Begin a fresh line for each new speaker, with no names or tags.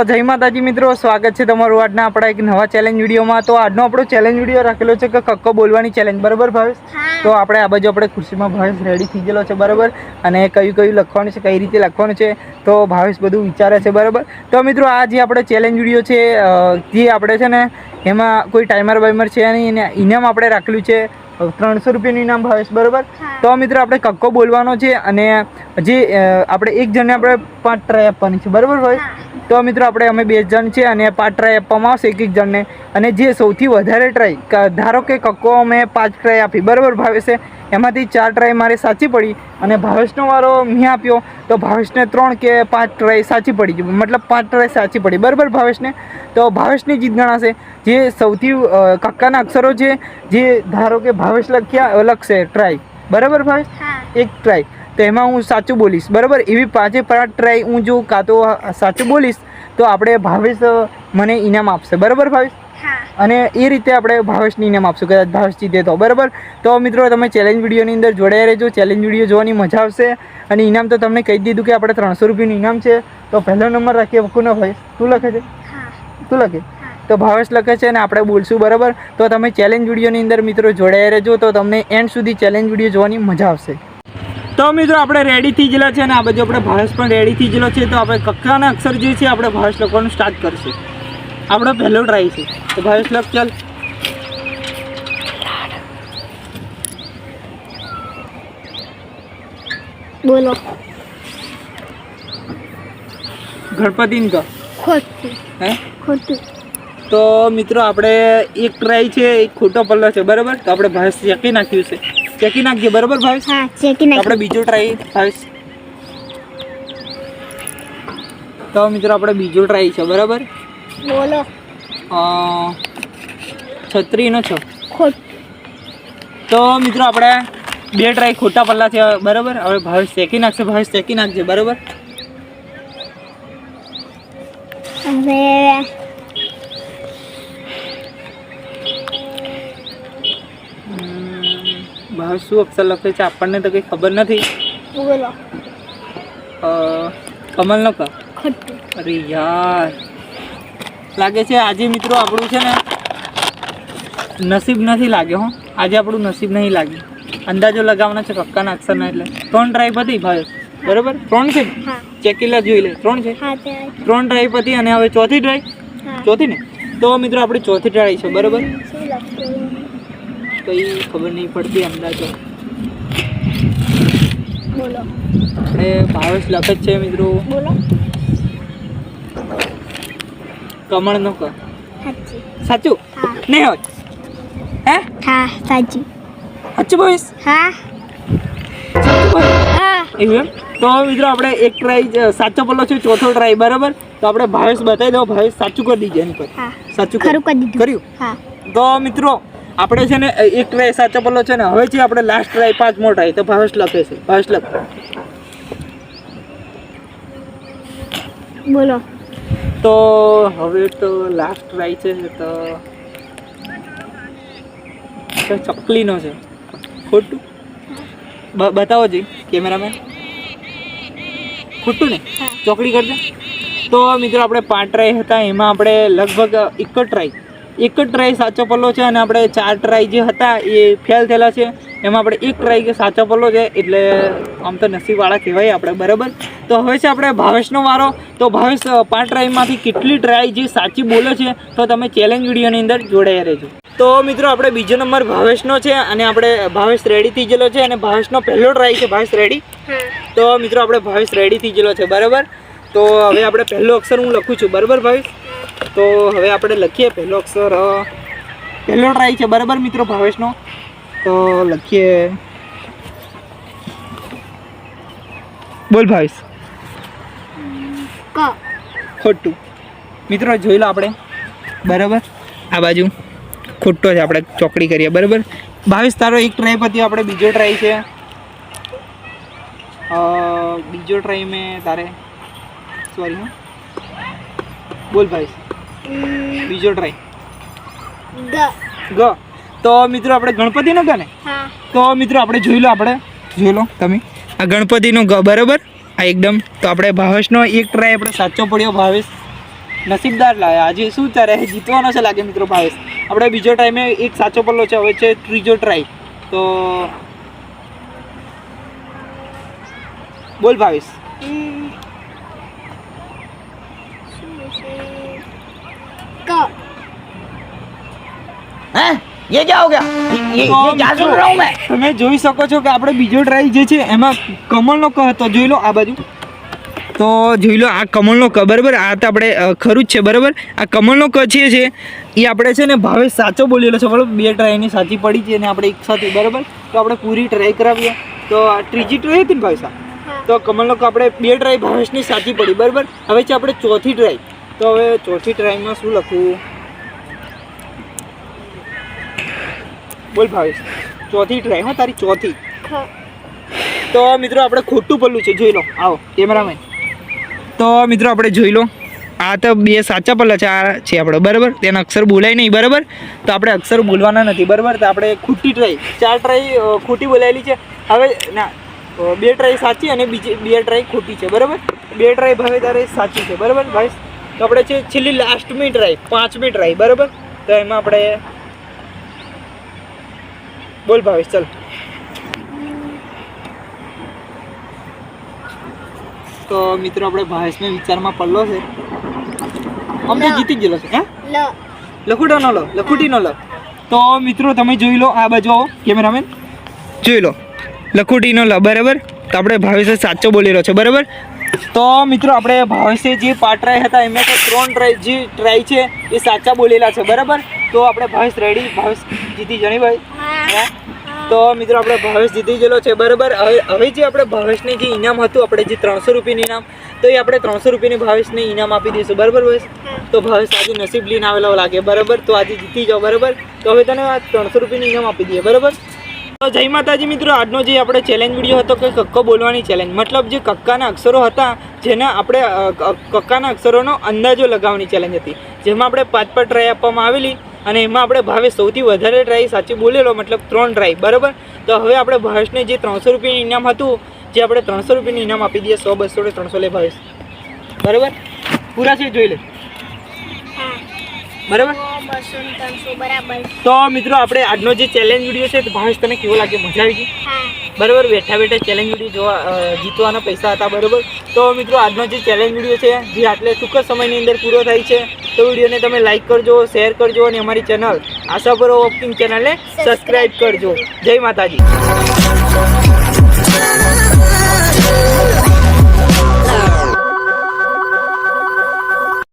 જય માતાજી મિત્રો, સ્વાગત છે તમારું આજના આપણા એક નવા ચેલેન્જ વિડીયોમાં। તો આજનો આપણો ચેલેન્જ વિડીયો રાખેલો છે કે કક્કો બોલવાની ચેલેન્જ, બરાબર ભાવેશ? તો આપણે આ બાજુ આપણે ખુરશીમાં ભાવેશ રેડી થઈ ગયેલો છે, બરાબર? અને કયું લખવાનું છે, કઈ રીતે લખવાનું છે, તો ભાવેશ બધું વિચારે છે, બરાબર? તો મિત્રો આ જે આપણે ચેલેન્જ વિડીયો છે જે આપણે છે ને એમાં કોઈ ટાઈમર બાઈમર છે નહીં, અને ઇનામ આપણે રાખેલું છે 300 રૂપિયાનું ઇનામ, ભાવેશ, બરાબર? તો મિત્રો આપણે કક્કો બોલવાનો છે, અને જે આપણે એક જણને આપણે 5 ટ્રાય આપવાની છે, બરાબર ભાવેશ? તો મિત્રો અમે 2 જણ છે અને 5 ટ્રાય આપવામાં આવશે એક જણને, અને જે સૌથી વધારે ટ્રાય, ધારો કે કક્કો અમે 5 ટ્રાય આપી, બરાબર ભાવેશે? એમાંથી 4 ટ્રાય મારે સાચી પડી અને ભાવેશનો વારો મેં આપ્યો, તો ભાવેશને 3 કે 5 ટ્રાય સાચી પડી, મતલબ 5 ટ્રાય સાચી પડી, બરાબર ભાવેશને? તો ભાવેશની જીત ગણાશે। જે સૌથી કક્કાના અક્ષરો છે, જે ધારો કે ભાવેશ લખશે ટ્રાય, બરાબર ભાવેશ? એક ટ્રાય, તો એમાં હું સાચું બોલીશ, બરાબર? એવી 5 ટ્રાય હું જો કાં તો સાચું બોલીશ તો આપણે ભાવેશ મને ઇનામ આપશે, બરાબર ભાવેશ? અને એ રીતે આપણે ભાવેશને ઇનામ આપશું, કદાચ ભાવેશ જીતે તો, બરાબર? તો મિત્રો તમે ચેલેન્જ વિડીયોની અંદર જોડાયા રહેજો, ચેલેન્જ વિડીયો જોવાની મજા આવશે। અને ઇનામ તો તમને કહી દીધું કે આપણે 300 રૂપિયાનું ઇનામ છે। તો પહેલો નંબર રાખીએ કોનો, ભાઈ? તું લખે છે? તું લખે? તો ભાવેશ લખે છે અને આપણે બોલશું, બરાબર? તો તમે ચેલેન્જ વિડીયોની અંદર મિત્રો જોડાયા રહેજો, તો તમને એન્ડ સુધી ચેલેન્જ વિડીયો જોવાની મજા આવશે। તો મિત્રો આપણે રેડી થઈ ગયેલા છે અને આ બાજુ આપણે ભાવેશ પણ રેડી થઈ ગયેલો છે। તો આપણે કક્કાના અક્ષર જે છે આપણે ભાવેશ લખવાનું સ્ટાર્ટ કરશે। આપણો પહેલો ટ્રાય છે, તો ભાવેશ લખ, ચાલ।
બોલો।
ગણપતિન ક
ખોટું।
હે
ખોટું।
તો મિત્રો આપણે એક ટ્રાય છે, એક ખોટો પલ્લો છે, બરાબર? તો આપણે ભાવેશ ચેકી નાખ્યું છે, ચેકી નાખીએ, બરાબર ભાવેશ?
હા, ચેકી નાખ।
આપણે બીજો ટ્રાય, ભાવેશ। તો મિત્રો આપણે બીજો ટ્રાય છે, બરાબર?
બોલો।
છત્રીનો 6।
ખોટું।
તો મિત્રો આપણે 2 ટ્રાય ખોટા પલ્લા છે, બરાબર? હવે ભાવેશ ચેકી નાખશે, ભાવેશ ચેકી નાખજે, બરાબર?
હવે
ભાવેશ શું અક્ષર લખે છે આપણને તો કંઈ ખબર નથી।
બોલો।
કમલનો ક।
ખોટું।
અરે યાર, લાગે છે આજે મિત્રો આપણું છે ને નસીબ નથી લાગે, હો, આજે આપણું નસીબ નહીં લાગે। અંદાજો લગાવવાનો છે કક્કાના અક્ષરના, એટલે 3 ટ્રાય પતી, ભાવેશ, બરાબર? 3 છે, ચેકીલા જોઈ લે, 3 છે, 3 ટ્રાય પતી, અને હવે ચોથી ટ્રાય, ચોથી ને? તો મિત્રો આપણી ચોથી ટ્રાય છે, બરાબર? કઈ ખબર નહીં પડતી, અંદાજો।
બોલો।
આપણે ભાવેશ લખે જ છે મિત્રો।
બોલો।
કમળનો ક।
સાચું।
સાચું નહીં હોય? હે?
હા, સાચું।
સાચું ભાવેશ?
હા।
સાચું ભાવેશ?
હા।
એવું એમ? તો મિત્રો આપણે એક ટ્રાય સાચો પલ્લો છે, ચોથો ટ્રાય, બરાબર? તો આપણે ભાવેશ બતાવી દો, ભાવેશ સાચું કરી દીજે એની પર।
હા,
સાચું
ખરું કરી દીધું।
કર્યું?
હા।
તો મિત્રો આપણે છે ને એક ટ્રાય સાચો પલ્લો છે ને, હવે છે આપણે લાસ્ટ ટ્રાય 5મો ટ્રાય, તો ભાવેશ લખે છે, ભાવેશ લખ।
બોલો।
તો હવે તો લાસ્ટ ટ્રાય છે, તો ચકલીનો છે। ખોટું? બતાવો જી કેમેરામેન, ખોટું ને? ચોકડી કરજો। તો મિત્રો આપણે 5 ટ્રાય હતા, એમાં આપણે લગભગ એક જ ટ્રાય સાચો પલ્લો છે, અને આપણે 4 ટ્રાય જે હતા એ ફેલ થયેલા છે। એમાં આપણે એક ટ્રાય સાચો પલ્લો છે, એટલે આમ તો નસીબવાળા કહેવાય આપણે, બરાબર? તો હવે છે આપણે ભાવેશનો વારો। તો ભાવેશ 5 ટ્રાયમાંથી કેટલી ટ્રાય જે સાચી બોલે છે, તો તમે ચેલેન્જ વિડીયોની અંદર જોડાયા રહેજો। તો મિત્રો આપણે બીજો નંબર ભાવેશનો છે, અને આપણે ભાવેશ રેડી થઈ ગયેલો છે, અને ભાવેશનો પહેલો ટ્રાય છે। ભાવેશ રેડી? તો મિત્રો આપણે ભાવેશ રેડી થઈ ગયેલો છે, બરાબર? તો હવે આપણે પહેલો અક્ષર હું લખું છું, બરાબર ભાવેશ? તો હવે આપણે લખીએ પહેલો અક્ષર, પહેલો ટ્રાય છે, બરાબર મિત્રો ભાવેશનો? તો લખીએ, બોલ ભાવેશ।
ક।
ખોટું। મિત્રો જોઈ લો આપણે, બરાબર? આ બાજુ ખોટો છે, આપણે ચોકડી કરીએ, બરાબર? ભાવેશ તારો એક ટ્રાય પતી, આપણે બીજો ટ્રાય છે। બીજો ટ્રાય મેં તારે, સોરી, હા, બોલ ભાવેશ, બીજો ટ્રાય ગ। તો મિત્રો આપણે ગણપતિનો ગ ને? તો મિત્રો આપણે જોઈ લો, તમે આ ગણપતિનો ગ, બરાબર? આ એકદમ, તો આપણે ભાવેશનો એક ટ્રાય આપણે સાચો પડ્યો, ભાવેશ નસીબદાર લાયા. આજે શું તારે જીતવાનો છે લાગે મિત્રો ભાવેશ. આપણે બીજો ટાઈમે એક સાચો પલ્લો છે, હવે છે ત્રીજો ટ્રાય. તો બોલ ભાવેશ.
ये क्या हो गया? ये क्या सुन रहा हूँ मैं?
તમે જોઈ શકો છો કે આપણે બીજો ટ્રાય જે છે એમાં કમળનો ક હતો. જોઈ લો આ બાજુ. તો જોઈ લો આ કમળનો ક, બરાબર. આ તો આપણે ખરું જ છે, બરાબર. આ કમળનો ક છે એ આપણે છે ને ભાવેશ સાચો બોલેલો છે, બરાબર. બે ટ્રાયની સાચી પડી છે અને આપણે એક સાથે, બરાબર. તો આપણે પૂરી ટ્રાય કરાવીએ. તો આ ત્રીજી ટ્રાય હતી ને ભાવેશ. તો કમળનો ક આપણે બે ટ્રાય ભાવેશની સાચી પડી, બરાબર. હવે છે આપણે ચોથી ટ્રાય. તો હવે ચોથી ટ્રાયમાં શું લખવું? બોલ ભાવેશ. ચોથી ટ્રાય, હો તારી ચોથી. તો મિત્રો આપણે ખોટું પલ્લું છે, જોઈ લો. આવો કેમેરામેન. તો મિત્રો આપણે જોઈ લો, આ તો બે સાચા પલ્લા છે, આ છે આપણે, બરાબર. તેના અક્ષર બોલાય નહીં, બરાબર. તો આપણે અક્ષર બોલવાના નથી, બરાબર. તો આપણે ખોટી ટ્રાય, 4 ટ્રાય ખોટી બોલાયેલી છે. હવે ના, 2 ટ્રાય સાચી અને બીજી 2 ટ્રાય ખોટી છે, બરાબર. 2 ટ્રાય ભાવે તારે સાચી છે, બરાબર ભાઈ. તો આપણે છે છેલ્લી લાસ્ટમી ટ્રાય, 5મી ટ્રાય, બરાબર. તો એમાં આપણે બોલ ભાવેશ, ચાલ. તો મિત્રો આપણે ભાવેશના વિચારમાં પલ્લો છે, અમને જીતી જ ગયેલો છે. હે લખુટી નો લો, લખુટી નો લો. તો મિત્રો તમે જોઈ લો, આ બાજુ આવો કેમેરામેન, જોઈ લો લખુટી નો લો, બરાબર. તો આપણે ભાવેશે સાચો બોલેલો છે, બરાબર. તો મિત્રો આપણે ભાવેશે જે 5 ટ્રાય હતા એમાં તો 3 ટ્રાય જે ટ્રાય છે એ સાચા બોલેલા છે, બરાબર. તો આપણે ભાવેશ રેડી, ભાવેશ જીતી જણી ભાઈ. તો મિત્રો આપણે ભાવેશ જીતી ગયેલો છે, બરાબર. હવે જે આપણે ભાવેશને જે ઇનામ હતું, આપણે જે 300 રૂપિયાનું ઇનામ, તો એ આપણે 300 રૂપિયાની ભાવેશને ઇનામ આપી દઈશું, બરાબર ભાવેશ. તો ભાવેશ આજે નસીબ લઈને આવેલો લાગે, બરાબર. તો આજે જીતી જાઓ, બરાબર. તો હવે તને આ 300 રૂપિયાનું ઇનામ આપી દઈએ, બરાબર. તો જય માતાજી મિત્રો, આજનો જે આપણે ચેલેન્જ વિડીયો હતો કે કક્કો બોલવાની ચેલેન્જ, મતલબ જે કક્કાના અક્ષરો હતા જેના આપણે કક્કાના અક્ષરોનો અંદાજો લગાવવાની ચેલેન્જ હતી, જેમાં આપણે 5 ટ્રાય આપવામાં આવેલી અને એમાં આપણે ભાવેશ સૌથી વધારે ટ્રાય સાચી બોલેલો, મતલબ 3 ટ્રાય, બરાબર. તો હવે આપણે ભાવેશને જે 300 રૂપિયાનું ઇનામ હતું, જે આપણે 300 રૂપિયાનું ઇનામ આપી દઈએ. 100, 200, 300 લે ભાવેશ, બરાબર. પૂરા છે, જોઈ લે, બરાબર. તો મિત્રો આપણે આજનો જે ચેલેન્જ વિડીયો છે, તો ભાવેશ તને કેવો લાગે? મજા આવી ગઈ, બરાબર. બેઠા બેઠા ચેલેન્જ વિડીયો જોવા, જીતવાના પૈસા હતા, બરાબર. તો મિત્રો આજનો જે ચેલેન્જ વિડીયો છે જે આટલે ટૂંક જ સમયની અંદર પૂરો થાય છે. તો વિડીયોને તમે લાઈક કરજો, શેર કરજો અને અમારી ચેનલ આશાપુરા વોકિંગ ચેનલને સબસ્ક્રાઈબ કરજો. જય માતાજી.